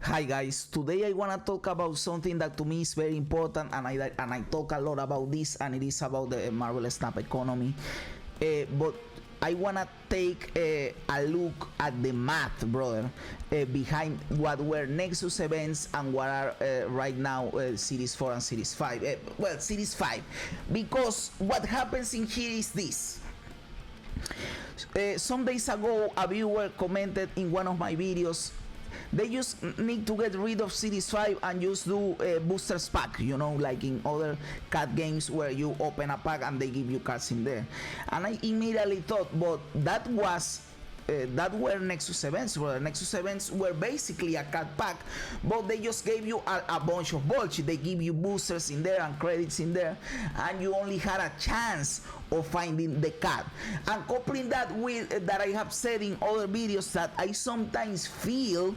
Hi guys, today I wanna talk about something that to me is very important, and I talk a lot about this, and it is about the Marvel Snap economy. But I wanna take a look at the math, brother, behind what were Nexus Events and what are right now Series 4 and Series 5. Well, Series 5, because what happens in here is this. Some days ago, a viewer commented in one of my videos. They just need to get rid of Series 5 and just do a boosters pack, you know, like in other card games where you open a pack and they give you cards in there. And I immediately thought, but that were Nexus Events, brother. Nexus Events were basically a card pack, but they just gave you a bunch of bullshit. They give you boosters in there and credits in there, and you only had a chance of finding the card. And coupling that with that I have said in other videos, that I sometimes feel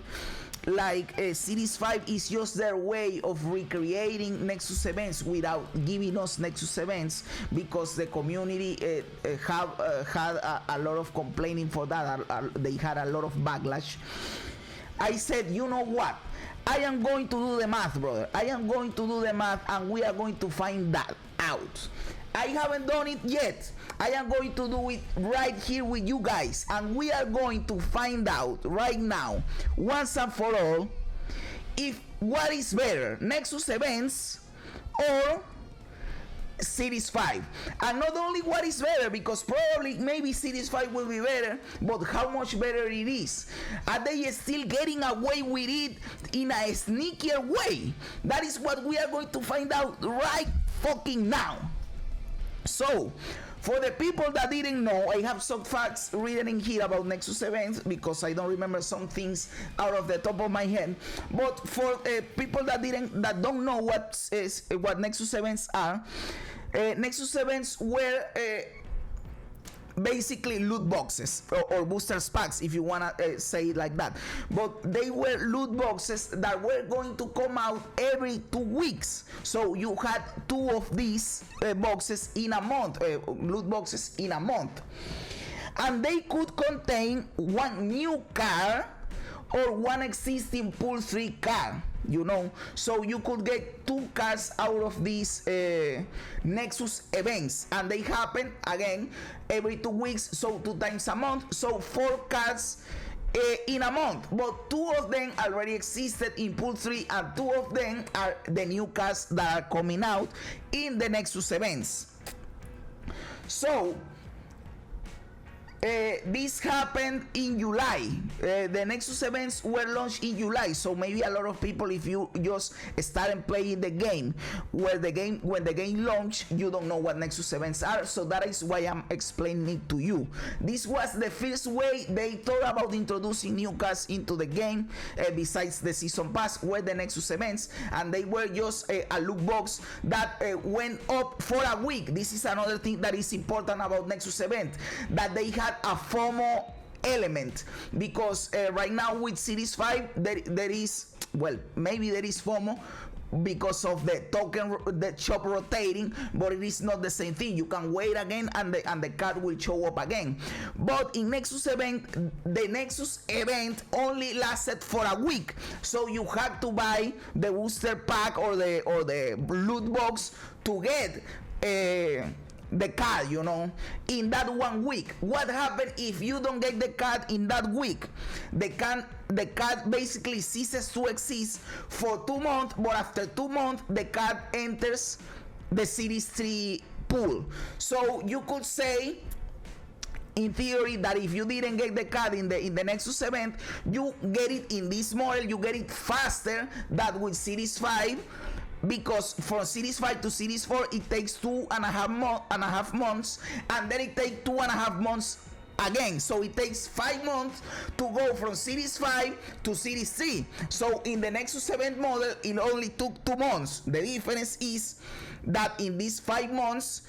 like Series 5 is just their way of recreating Nexus Events without giving us Nexus Events, because the community had a lot of complaining for that. They had a lot of backlash. I said, you know what? I am going to do the math, brother. I am going to do the math, and we are going to find that out. I haven't done it yet. I am going to do it right here with you guys, and we are going to find out right now, once and for all, if what is better, Nexus Events or Series 5. And not only what is better, because probably maybe Series 5 will be better, but how much better it is. Are they still getting away with it in a sneakier way? That is what we are going to find out right fucking now. So, for the people that didn't know, I have some facts written in here about Nexus Events, because I don't remember some things out of the top of my head. But for people that don't know what Nexus Events are, Nexus Events were basically loot boxes or boosters packs, if you wanna say it like that. But they were loot boxes that were going to come out every 2 weeks. So you had 2 of these boxes in a month, loot boxes in a month, and they could contain 1 new car or 1 existing pool 3 car, you know. So you could get 2 cards out of these Nexus Events, and they happen again every 2 weeks, so 2 times a month, so 4 cards in a month. But 2 of them already existed in pool 3, and 2 of them are the new cards that are coming out in the Nexus Events. So this happened in July. The Nexus Events were launched in July, so maybe a lot of people, if you just started playing the game when the game launched, you don't know what Nexus Events are. So that is why I'm explaining it to you. This was the first way they thought about introducing new cards into the game, besides the season pass, were the Nexus Events, and they were just a loot box that went up for a week. This is another thing that is important about Nexus Event, that they had a FOMO element, because right now with Series 5 there is, well, maybe there is FOMO because of the token, the shop rotating, but it is not the same thing. You can wait again and the card will show up again. But in Nexus Event, the Nexus Event only lasted for a week, so you had to buy the booster pack or the loot box to get the card, you know, in that 1 week. What happened if you don't get the card in that week? The card basically ceases to exist for 2 months, but after 2 months the card enters the Series 3 pool. So you could say, in theory, that if you didn't get the card in the Nexus Event, you get it in this model, you get it faster than with Series 5, because from Series 5 to Series 4 it takes 2.5 months, and then it takes 2.5 months again, so it takes 5 months to go from Series 5 to Series 3. So in the Nexus Event model it only took 2 months. The difference is that in these 5 months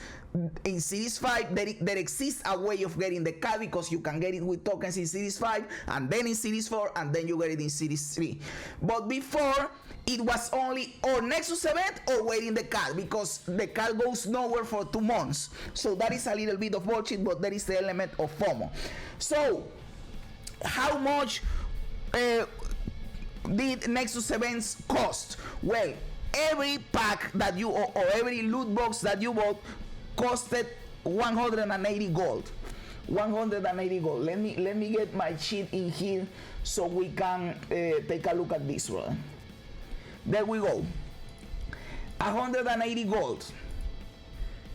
in Series 5 there exists a way of getting the card, because you can get it with tokens in Series 5, and then in Series 4, and then you get it in Series 3. But before, it was only or Nexus Event or waiting the card, because the card goes nowhere for 2 months. So that is a little bit of bullshit, but there is the element of FOMO. So how much did Nexus Events cost? Well, every pack that you or every loot box that you bought costed 180 gold. 180 gold. Let me get my sheet in here so we can take a look at this one. There we go. 180 gold.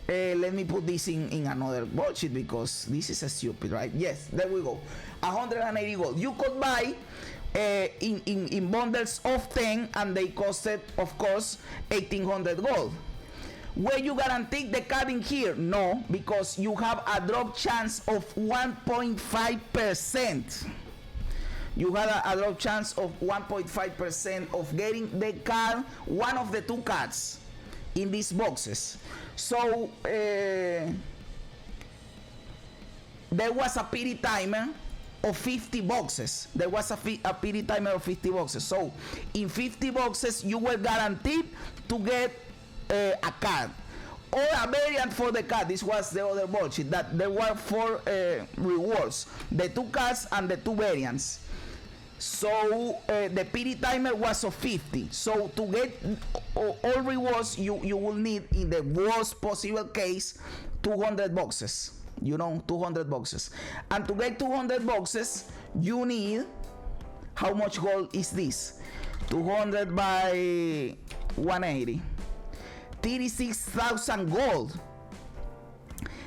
Let me put this in another worksheet because this is a stupid, right? Yes, there we go. 180 gold. You could buy in bundles of 10 and they costed, of course, 1800 gold. Were you guaranteed the card in here? No, because you have a drop chance of 1.5%. You had a drop chance of 1.5% of getting the card, one of the two cards in these boxes. So there was a pity timer of 50 boxes. There was a pity timer of 50 boxes. So in 50 boxes, you were guaranteed to get a card or a variant for the card. This was the other bullshit, that there were 4 rewards, the 2 cards and the 2 variants. So the pity timer was of 50. So to get all rewards, you will need, in the worst possible case, 200 boxes. You know, 200 boxes. And to get 200 boxes, you need, how much gold is this? 200 by 180. 36,000 gold.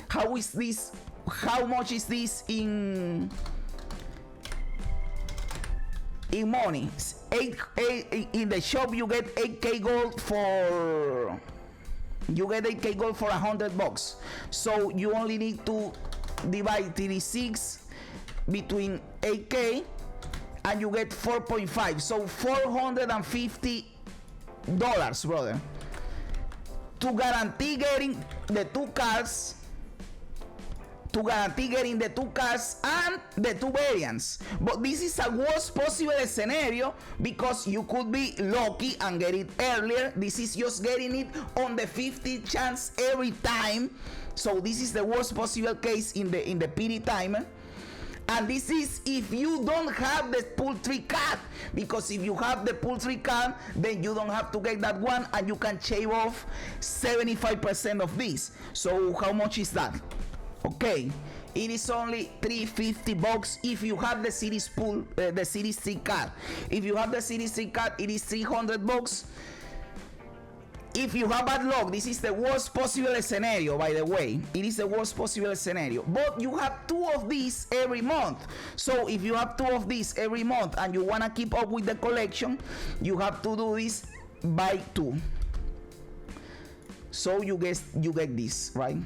How is this? How much is this in money? In the shop you get 8k gold for 100 bucks. So you only need to divide 36 between 8k and you get 4.5. So $450, brother, to guarantee getting the 2 cards, and the 2 variants. But this is a worst possible scenario because you could be lucky and get it earlier. This is just getting it on the 50 chance every time. So this is the worst possible case in the pity timer. And this is if you don't have the pull 3 card, because if you have the pull 3 card, then you don't have to get that one and you can shave off 75% of this. So how much is that? Okay, it is only 350 bucks if you have the series pool, the series 3 card. If you have the series 3 card, it is 300 bucks. If you have bad luck, this is the worst possible scenario, by the way. It is the worst possible scenario. But you have 2 of these every month. So if you have 2 of these every month and you want to keep up with the collection, you have to do this by 2. So you get this, right?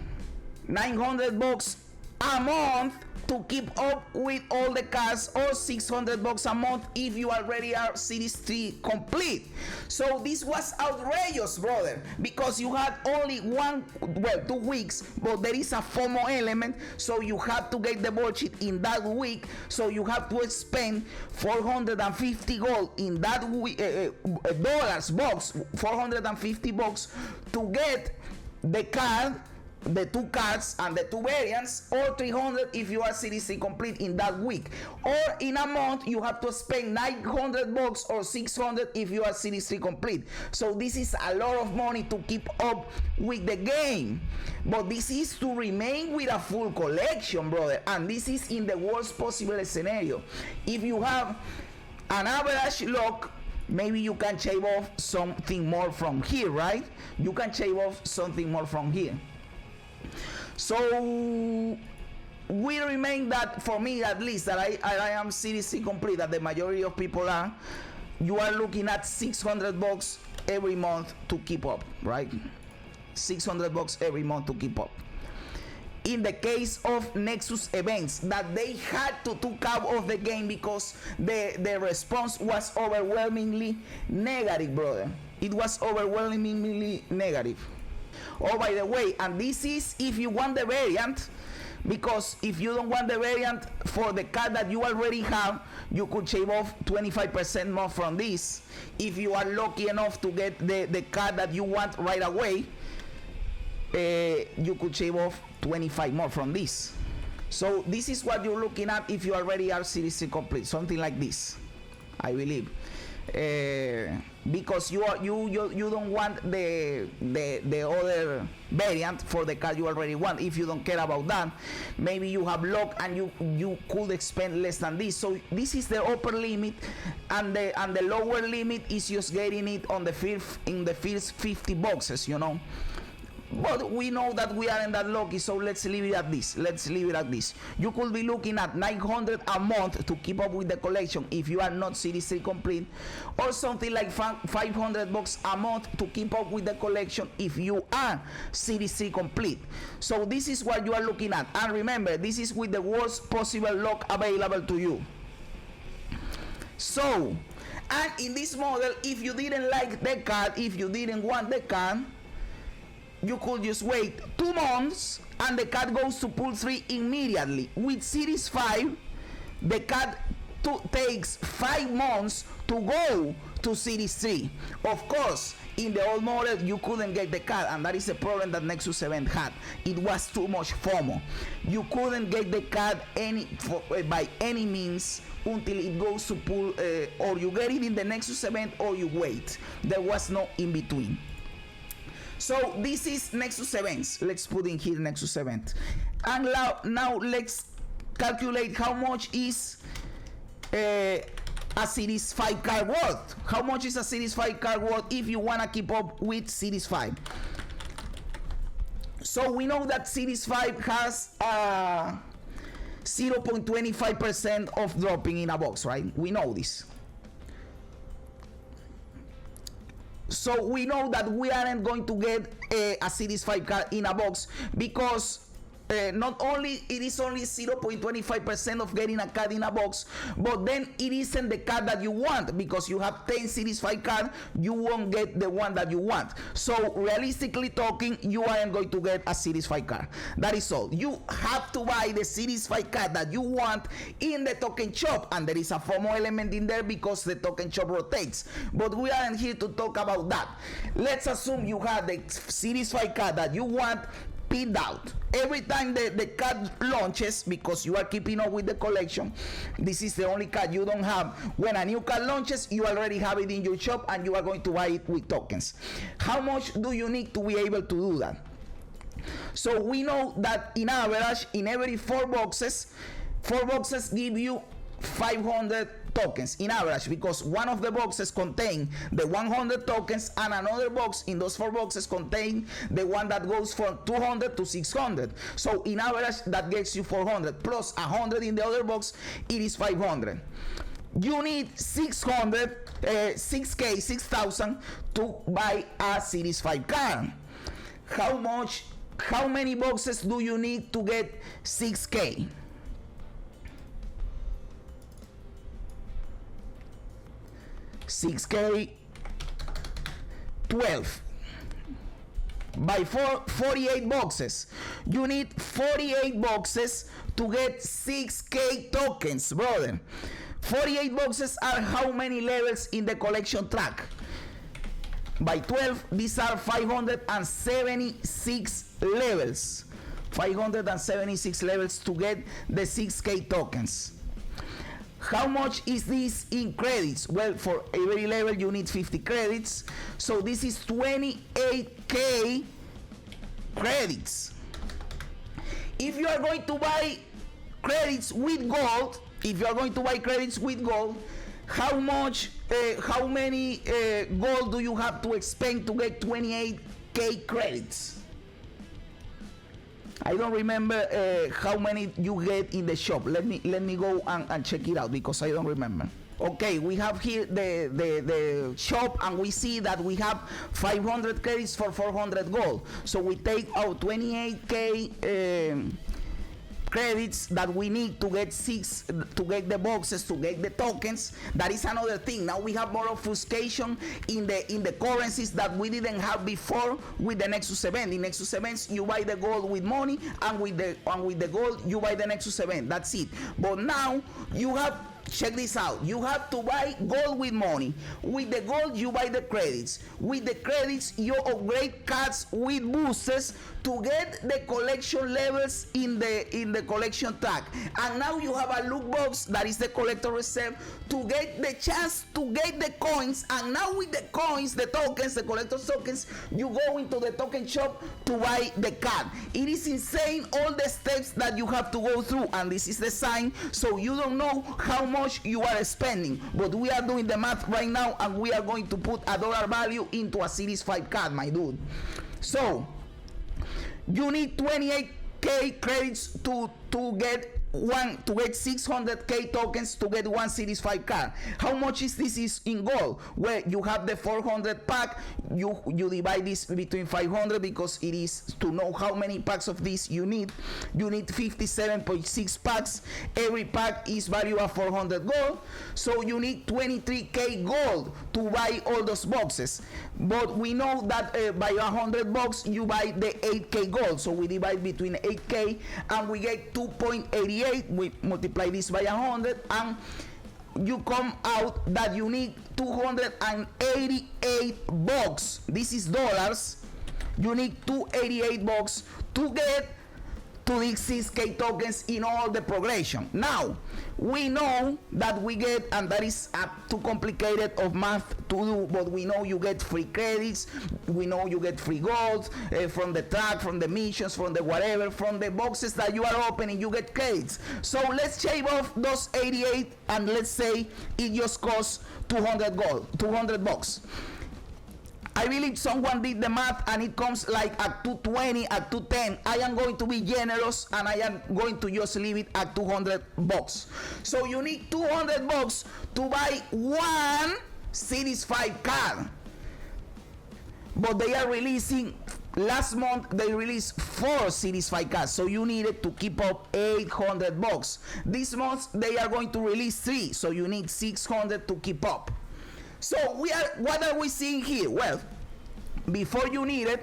900 bucks a month to keep up with all the cards, or 600 bucks a month if you already are series 3 complete. So this was outrageous, brother, because you had only 2 weeks, but there is a FOMO element, so you have to get the bullshit in that week. So you have to spend 450 gold in that week, dollars box, 450 bucks to get the card, the 2 cards and the 2 variants, or 300 if you are series 3 complete in that week. Or in a month you have to spend 900 bucks or 600 if you are series 3 complete. So this is a lot of money to keep up with the game, but this is to remain with a full collection, brother, and this is in the worst possible scenario. If you have an average luck, maybe you can shave off something more from here, right? You can shave off something more from here. So we remain that, for me at least, that I am series 3 complete, that the majority of people are, you are looking at 600 bucks every month to keep up, right? 600 bucks every month to keep up. In the case of Nexus Events, that they had to take out of the game because the response was overwhelmingly negative, brother. It was overwhelmingly negative. Oh, by the way, and this is if you want the variant, because if you don't want the variant for the card that you already have, you could shave off 25% more from this. If you are lucky enough to get the card that you want right away, you could shave off 25 more from this. So this is what you're looking at if you already are series 3 complete, something like this, I believe. because you don't want the other variant for the card you already want. If you don't care about that, maybe you have luck and you could spend less than this. So this is the upper limit, and the lower limit is just getting it on the first 50 boxes, you know. But we know that we aren't that lucky, so let's leave it at this. You could be looking at 900 a month to keep up with the collection if you are not Series 3 complete, or something like $500 a month to keep up with the collection if you are Series 3 complete. So this is what you are looking at, and remember, this is with the worst possible luck available to you. So, and in this model, if you didn't like the card, if you didn't want the card, you could just wait 2 months and the card goes to pool 3 immediately. With Series 5, the card takes 5 months to go to Series 3. Of course, in the old model, you couldn't get the card, and that is a problem that Nexus Event had. It was too much FOMO. You couldn't get the card by any means until it goes to pool, or you get it in the Nexus Event or you wait. There was no in between. So this is Nexus Events. Let's put in here Nexus Event. And now let's calculate how much is a Series 5 card worth. How much is a Series 5 card worth if you want to keep up with Series 5? So we know that Series 5 has 0.25% of dropping in a box, right? We know this. So we know that we aren't going to get a Series 5 card in a box, because not only it is only 0.25% of getting a card in a box, but then it isn't the card that you want, because you have 10 Series 5 cards, you won't get the one that you want. So realistically talking, you aren't going to get a Series 5 card. That is all. You have to buy the Series 5 card that you want in the token shop, and there is a FOMO element in there because the token shop rotates. But we aren't here to talk about that. Let's assume you have the Series 5 card that you want pinned out. Every time the card launches, because you are keeping up with the collection, this is the only card you don't have. When a new card launches, you already have it in your shop and you are going to buy it with tokens. How much do you need to be able to do that? So we know that in average, in every 4 boxes give you 500 tokens in average, because one of the boxes contain the 100 tokens and another box in those 4 boxes contain the one that goes from 200 to 600. So in average that gets you 400 plus 100 in the other box, it is 500. You need 6,000 to buy a Series 5 card. How many boxes do you need to get 6K? $6K, 12 by 48 boxes. You need 48 boxes to get 6K tokens, brother. 48 boxes are how many levels in the collection track? By 12, these are 576 levels. 576 levels to get the 6K tokens. How much is this in credits? Well, for every level you need 50 credits. So this is 28K credits. If you are going to buy credits with gold, how many gold do you have to expend to get 28K credits? I don't remember how many you get in the shop. Let me go and check it out, because I don't remember. Okay, we have here the shop, and we see that we have 500 credits for 400 gold. So we take out 28K credits that we need to get the boxes, to get the tokens. That is another thing. Now we have more obfuscation in the currencies that we didn't have before with the Nexus Event. In Nexus Events, you buy the gold with money, and with the gold you buy the Nexus Event. That's it. But now you have check this out. You have to buy gold with money. With the gold, you buy the credits. With the credits, you upgrade cards with boosters to get the collection levels in the collection tag. And now you have a loot box that is the collector reserve to get the chance to get the coins. And now with the coins, the tokens, the collector's tokens, you go into the token shop to buy the card. It is insane all the steps that you have to go through, and this is the sign, so you don't know how much you are spending. But we are doing the math right now, and we are going to put a dollar value into a Series 5 card, my dude. So you need 28k credits to get 600k tokens to get one Series 5 card. How much is this is in gold? Well, you have the 400 pack. You divide this between 500 because it is to know how many packs of this you need. You need 57.6 packs. Every pack is valued at 400 gold. So you need 23k gold to buy all those boxes. But we know that by 100 bucks you buy the 8k gold. So we divide between 8k and we get 2.88. We multiply this by 100 and you come out that you need 288 bucks. This is dollars. You need 288 bucks to get to these 6k tokens in all the progression. Now we know that we get, and that is too complicated of math to do, but we know you get free credits, we know you get free gold from the tag, from the missions, from the whatever, from the boxes that you are opening, you get credits. So let's shave off those 88 and let's say it just costs 200 bucks. I believe someone did the math and it comes like at 220, at 210. I am going to be generous and I am going to just leave it at 200 bucks. So you need 200 bucks to buy one Series 5 card. But they are releasing, last month they released 4 Series 5 cards. So you needed to keep up 800 bucks. This month they are going to release 3. So you need 600 to keep up. So what are we seeing here? Well, before you needed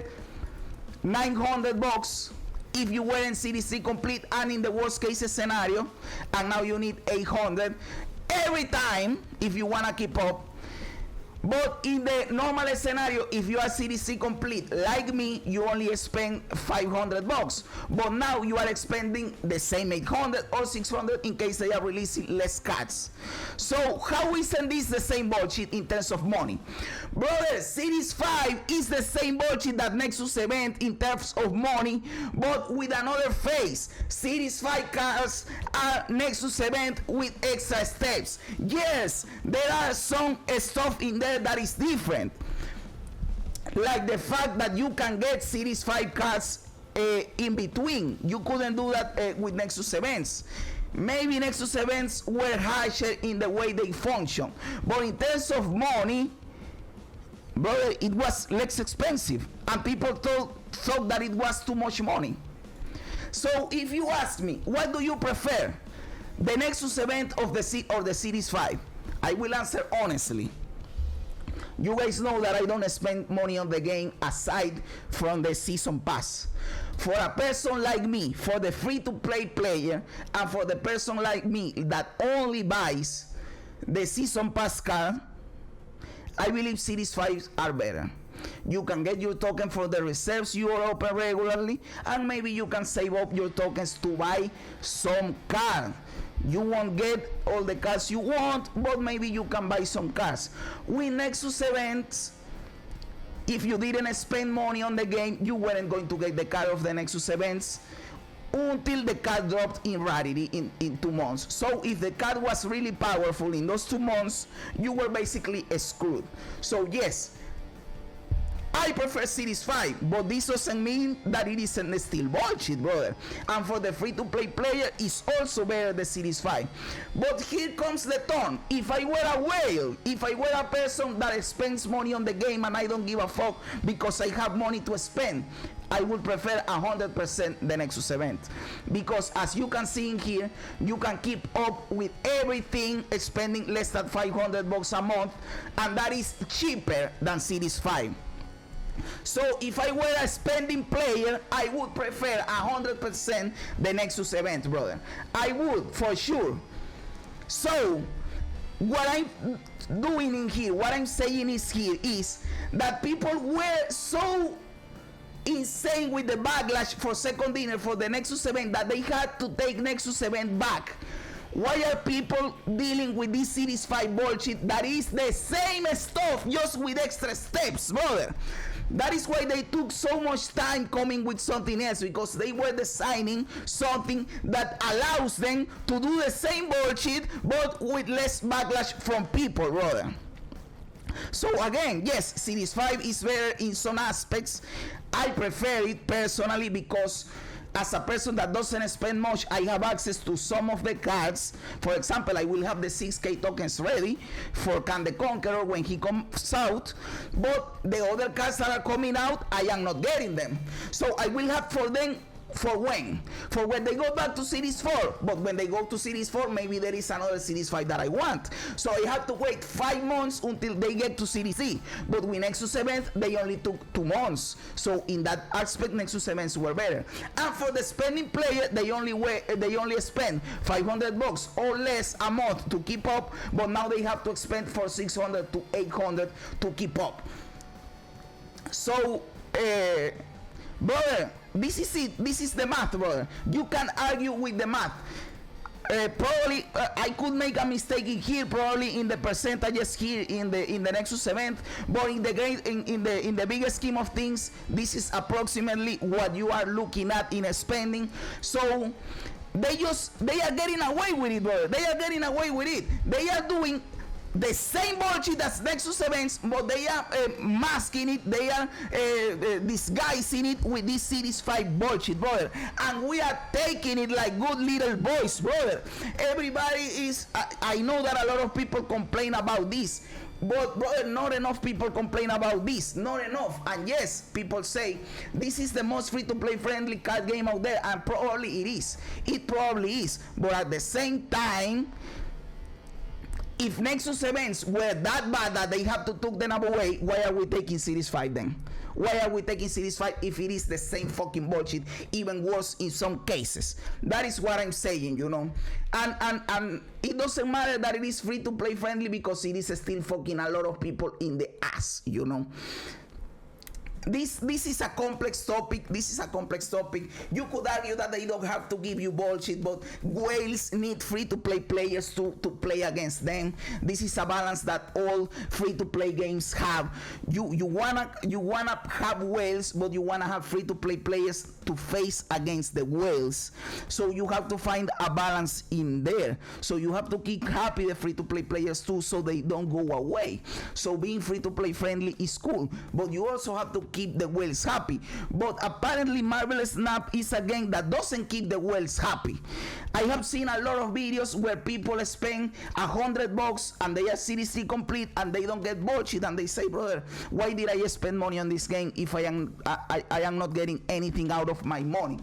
900 bucks if you were in Series 3 complete and in the worst case scenario, and now you need 800 every time if you want to keep up. But in the normal scenario, if you are Series C complete like me, you only spend 500 bucks. But now you are spending the same 800 or 600 in case they are releasing less cards. So how isn't this the same bullshit in terms of money? Brother, Series 5 is the same bullshit that Nexus Event in terms of money, but with another face. Series 5 cards are Nexus Event with extra steps. Yes, there are some stuff in there that is different, like the fact that you can get Series 5 cards in between. You couldn't do that with Nexus Events. Maybe Nexus Events were harsher in the way they function, but in terms of money, brother, it was less expensive and people thought that it was too much money. So if you ask me, what do you prefer, the Nexus Event or the Series 5? I will answer honestly. You guys know that I don't spend money on the game aside from the season pass. For a person like me, for the free-to-play player, and for the person like me that only buys the season pass card, I believe Series 5 are better. You can get your token for the reserves you are open regularly, and maybe you can save up your tokens to buy some card. You won't get all the cards you want, but maybe you can buy some cards. With Nexus Events, if you didn't spend money on the game, you weren't going to get the card of the Nexus Events until the card dropped in rarity in 2 months. So if the card was really powerful in those 2 months, you were basically screwed. So yes, I prefer Series 5, but this doesn't mean that it isn't still bullshit, brother. And for the free-to-play player, it's also better than Series 5. But here comes the turn. If I were a whale, if I were a person that spends money on the game and I don't give a fuck because I have money to spend, I would prefer 100% the Nexus Event. Because as you can see in here, you can keep up with everything spending less than 500 bucks a month, and that is cheaper than Series 5. So if I were a spending player, I would prefer 100% the Nexus Event, brother. I would, for sure. So what I'm doing in here, what I'm saying is that people were so insane with the backlash for second dinner for the Nexus event that they had to take Nexus event back. Why are people dealing with this Series 5 bullshit that is the same stuff just with extra steps, brother? That is why they took so much time coming with something else, because they were designing something that allows them to do the same bullshit but with less backlash from people, brother. So again, yes, Series 5 is better in some aspects. I prefer it personally because as a person that doesn't spend much, I have access to some of the cards. For example, I will have the 6K tokens ready for Khan the Conqueror when he comes out, but the other cards that are coming out, I am not getting them. So I will have for them for when they go back to Series 4. But when they go to Series 4, maybe there is another Series 5 that I want, so I have to wait 5 months until they get to Series E. But with Nexus Events, they only took 2 months, so in that aspect Nexus Events were better. And for the spending player, they only spend $500 or less a month to keep up, but now they have to spend for $600 to $800 to keep up. So brother, this is it. This is the math, brother. You can argue with the math. Probably I could make a mistake in here, probably in the percentages here in the Nexus event, but in the bigger scheme of things, this is approximately what you are looking at in spending. So they are getting away with it, brother. They are getting away with it. They are doing the same bullshit as Nexus Events, but they are masking it, they are disguising it with this Series 5 bullshit, brother. And we are taking it like good little boys, brother. Everybody is, I know that a lot of people complain about this, but brother, not enough people complain about this, not enough. And yes, people say this is the most free-to-play friendly card game out there, and probably it probably is, but at the same time, if Nexus Events were that bad that they have to take them away, why are we taking Series 5 then? Why are we taking Series 5 if it is the same fucking bullshit, even worse in some cases? That is what I'm saying, you know. And it doesn't matter that it is free to play friendly, because it is still fucking a lot of people in the ass, you know. This is a complex topic. This is a complex topic. You could argue that they don't have to give you bullshit, but whales need free-to-play players to play against them. This is a balance that all free-to-play games have. You wanna have whales, but you wanna have free-to-play players to face against the whales. So you have to find a balance in there. So you have to keep happy the free-to-play players too, so they don't go away. So being free-to-play friendly is cool, but you also have to keep the whales happy. But apparently Marvelous Snap is a game that doesn't keep the whales happy. I have seen a lot of videos where people spend $100 and they are Series C complete and they don't get bullshit, and they say, brother, why did I spend money on this game if I am not getting anything out of my money?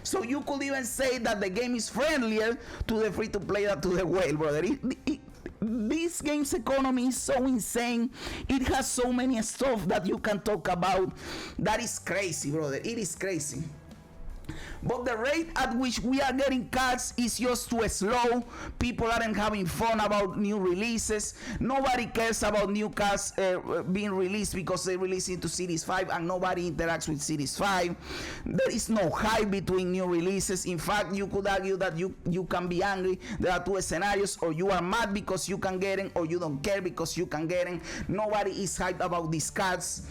So you could even say that the game is friendlier to the free-to-play than to the whale, brother. This game's economy is so insane. It has so many stuff that you can talk about. That is crazy, brother. It is crazy. But the rate at which we are getting cards is just too slow. People aren't having fun about new releases. Nobody cares about new cards being released because they release into Series 5 and nobody interacts with Series 5. There is no hype between new releases. In fact, you could argue that you can be angry. There are two scenarios: or you are mad because you can get them, or you don't care because you can get them. Nobody is hyped about these cards.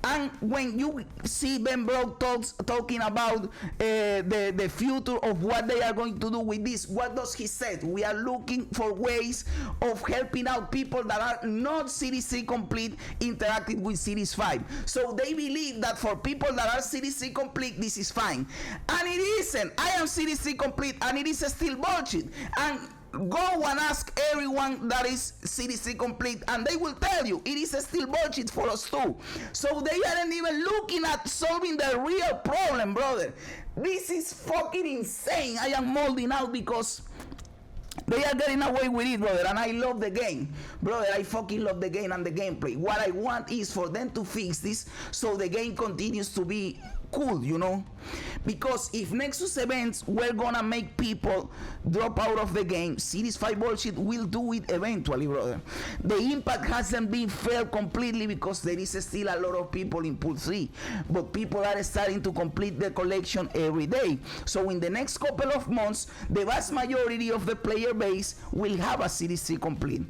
And when you see Ben Brock talking about the future of what they are going to do with this, what does he say? We are looking for ways of helping out people that are not Series C complete interacting with Series 5. So they believe that for people that are Series C complete, this is fine. And it isn't. I am Series C complete and it is still bullshit. And go and ask everyone that is Series C complete and they will tell you it is still bullshit for us too. So they aren't even looking at solving the real problem, brother. This is fucking insane. I am molding out because they are getting away with it, brother, and I love the game. Brother, I fucking love the game and the gameplay. What I want is for them to fix this so the game continues to be cool, you know, because if Nexus Events were gonna make people drop out of the game, Series 5 bullshit will do it eventually, brother. The impact hasn't been felt completely because there is still a lot of people in Pool 3, but people are starting to complete the collection every day. So in the next couple of months, the vast majority of the player base will have a Series 3 complete,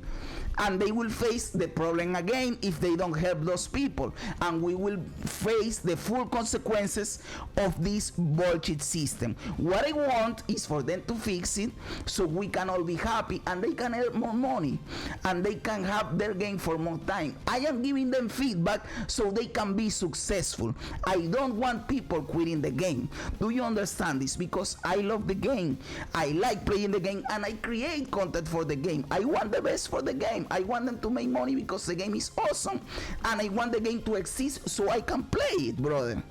and they will face the problem again if they don't help those people, and we will face the full consequences of this bullshit system. What I want is for them to fix it so we can all be happy and they can earn more money and they can have their game for more time. I am giving them feedback so they can be successful. I don't want people quitting the game. Do you understand this? Because I love the game, I like playing the game, and I create content for the game. I want the best for the game. I want them to make money because the game is awesome, and I want the game to exist so I can play it, brother.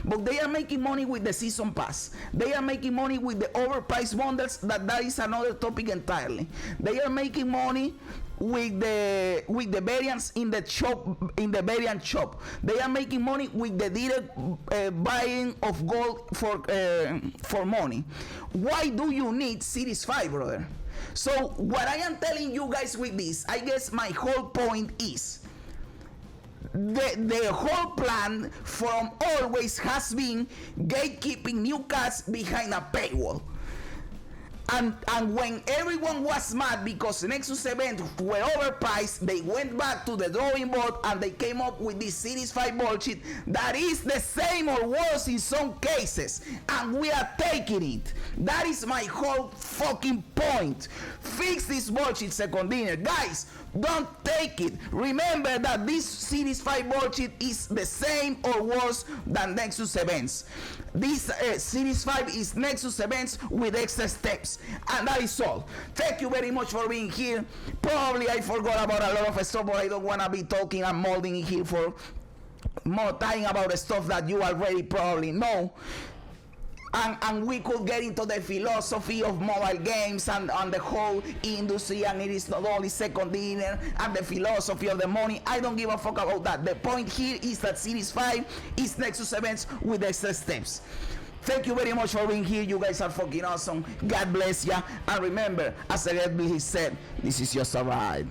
But they are making money with the season pass. They are making money with the overpriced bundles. That is another topic entirely. They are making money with the variants in the variant shop. They are making money with the direct buying of gold for money. Why do you need Series 5, brother? So what I am telling you guys with this, I guess my whole point is, the whole plan from always has been gatekeeping new cats behind a paywall. And when everyone was mad because Nexus events were overpriced, they went back to the drawing board and they came up with this Series 5 bullshit that is the same or worse in some cases, and we are taking it. That is my whole fucking point. Fix this bullshit, second dinner. Guys, don't take it. Remember that this Series 5 bullshit is the same or worse than Nexus events. This Series 5 is Nexus events with extra steps, and that is all. Thank you very much for being here. Probably I forgot about a lot of stuff, but I don't want to be talking and molding in here for more time about the stuff that you already probably know. And we could get into the philosophy of mobile games and the whole industry, and it is not only second dinner and the philosophy of the money. I don't give a fuck about that. The point here is that Series 5 is Nexus events with extra steps. Thank you very much for being here. You guys are fucking awesome. God bless ya. And remember, as the Red Bill said, this is just a ride.